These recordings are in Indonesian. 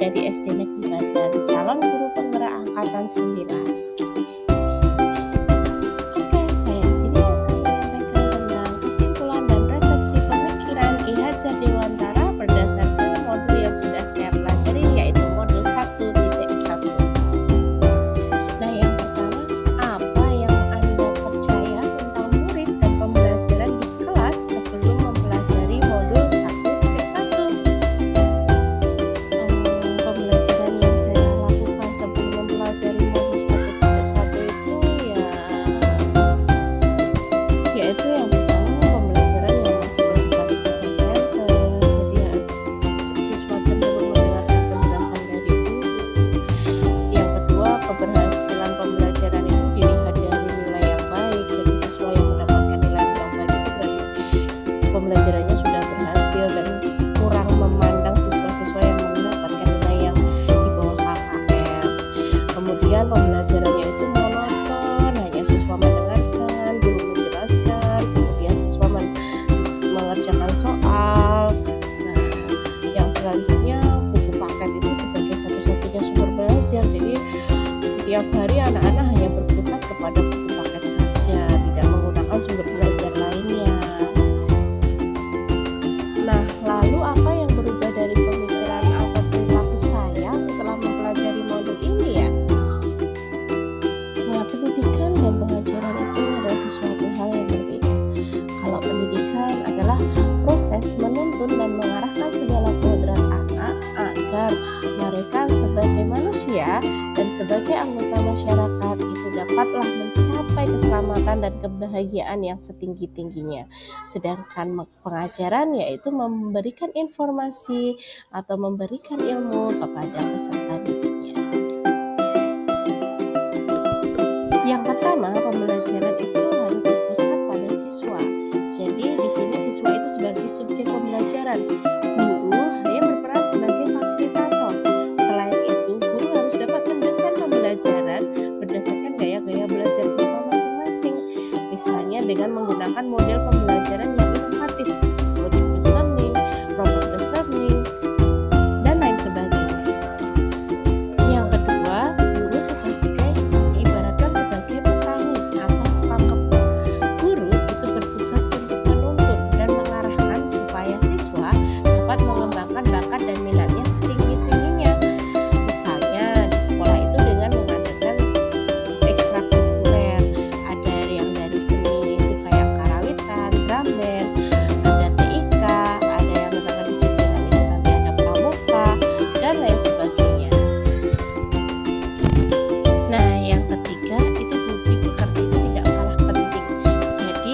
dari SD Negeri Badan, calon guru penggerak angkatan 9. Oke, saya di sini akan menyampaikan tentang kesimpulan dan refleksi pemikiran Ki Hajar Dewantara berdasarkan modul yang sudah saya pelajari, yaitu modul 1.1. Nah, yang pertama, apa yang Anda percaya tentang murid dan pembelajaran di kelas sebelum mempelajari modul 1.1? Pembelajaran yang saya lakukan sebelum mempelajari modul 1.1 itu yaitu yang pertama, pembelajaran yang masih bersifat center, jadi siswa cenderung mendengarkan penjelasan dari guru. Yang kedua, keberhasilan pembelajaran itu dilihat dari nilai yang baik, jadi siswa yang mendapatkan nilai yang baik itu berarti pembelajarannya sudah berhasil, dan kurang memandang siswa-siswa yang mendapatkan nilai yang di bawah KKM. Kemudian pembelajarannya itu monoton, hanya siswa mendengarkan, guru menjelaskan, kemudian siswa mengerjakan soal. Nah, yang selanjutnya, buku paket itu sebagai satu-satunya sumber belajar, jadi setiap hari anak-anak hanya berkutat kepada buku paket saja, tidak menggunakan sumber belajar lainnya. Nah, lalu apa yang berubah dari pemikiran atau perilaku saya setelah mempelajari modul ini ya? Nah, pendidikan dan pengajaran itu adalah sesuatu hal yang berbeda. Kalau pendidikan adalah proses menuntun dan mengarahkan segala kodrat anak agar mereka sebagai manusia dan sebagai anggota masyarakat itu dapatlah mencapai keselamatan dan kebahagiaan yang setinggi-tingginya. Sedangkan pengajaran yaitu memberikan informasi atau memberikan ilmu kepada peserta didiknya. Yang pertama, pembelajaran itu harus berpusat pada siswa. Jadi di sini siswa itu sebagai subjek pembelajaran. Guru hanya berperan sebagai fasilitator. Selain itu, guru harus dapat mendesain pembelajaran berdasarkan gaya-gaya belajar siswa masing-masing. Misalnya dengan menggunakan model pembelajaran yang inovatif seperti project-based learning, problem-based learning, dan lain sebagainya. Yang kedua, guru diibaratkan sebagai petani atau tukang kebun. Guru itu bertugas untuk menuntun dan mengarahkan supaya siswa dapat mengembangkan bakat dan minatnya setinggi-tingginya. Misalnya di sekolah itu dengan mengadakan ekstrakurikuler, ada yang dari seni itu kayak karawitan, drum band, ada TIK, ada yang tentang kedisiplinan itu nanti ada pramuka, dan lain sebagainya. Nah, yang ketiga itu budi pekerti itu tidak kalah penting. Jadi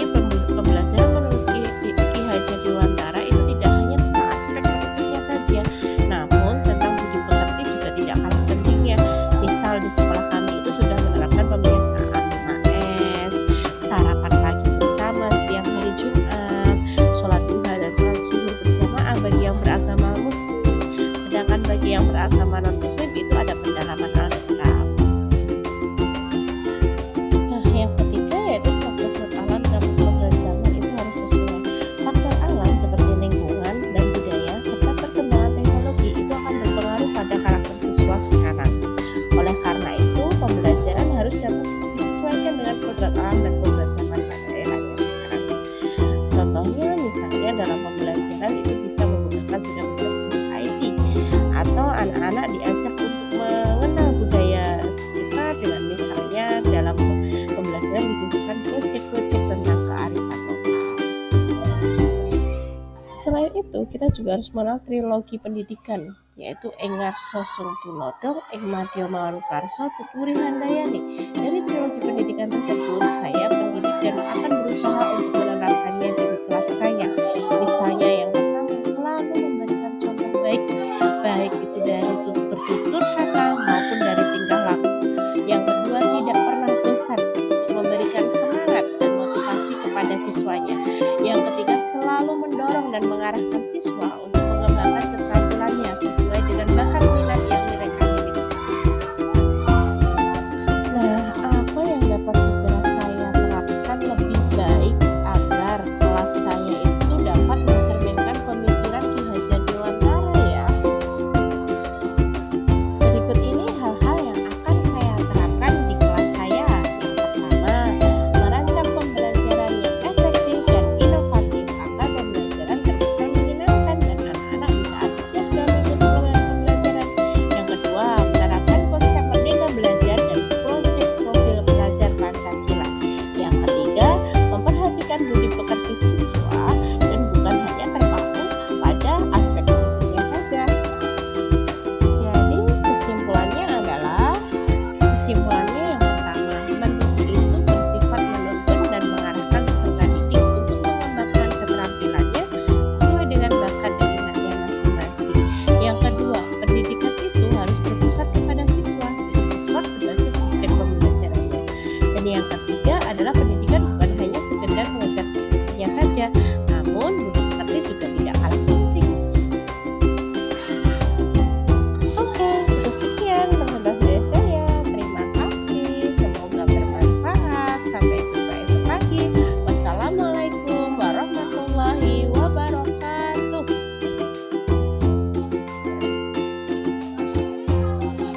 pembelajaran menurut Ki Hajar Dewantara itu tidak hanya tentang aspek produktifnya saja, namun tentang budi pekerti juga tidak kalah pentingnya. Misal di sekolah kami itu sudah menerapkan pembiasaan 5S, sarapan pagi bersama setiap hari Jumat, sholat duha dan sholat zuhur berjamaah bagi yang beragama Muslim. Sedangkan bagi yang beragama non-Muslim itu ada pendalaman Alkitab. Nah, yang ketiga yaitu faktor alam dan faktor zaman itu harus sesuai. Faktor alam seperti lingkungan dan budaya serta perkembangan teknologi itu akan berpengaruh pada karakter siswa sekarang. Oleh karena itu, pembelajaran harus dapat disesuaikan dengan kodrat alam dan kodrat zaman pada eranya sekarang. Contohnya, misalnya dalam pembelajaran itu bisa menggunakan sudah berbasis IT, atau anak-anak diajak untuk mengenal budaya sekitar dengan misalnya dalam pembelajaran disisipkan proyek-proyek tentang kearifan lokal. Selain itu, kita juga harus mengenal trilogi pendidikan, yaitu Engarso Sung Tunodong, Engmadyo Mawankarso, Tuturi Handayani. Dari trilogi pendidikan tersebut, saya pendidik dan akan berusaha untuk menerapkannya di kelas saya. Misalnya yang pertama, selalu memberikan contoh baik itu dari bertutur kata maupun dari tingkah laku. Yang kedua, tidak pernah bosan untuk memberikan semangat dan motivasi kepada siswanya. Yang ketiga, selalu mendorong dan mengarahkan siswa untuk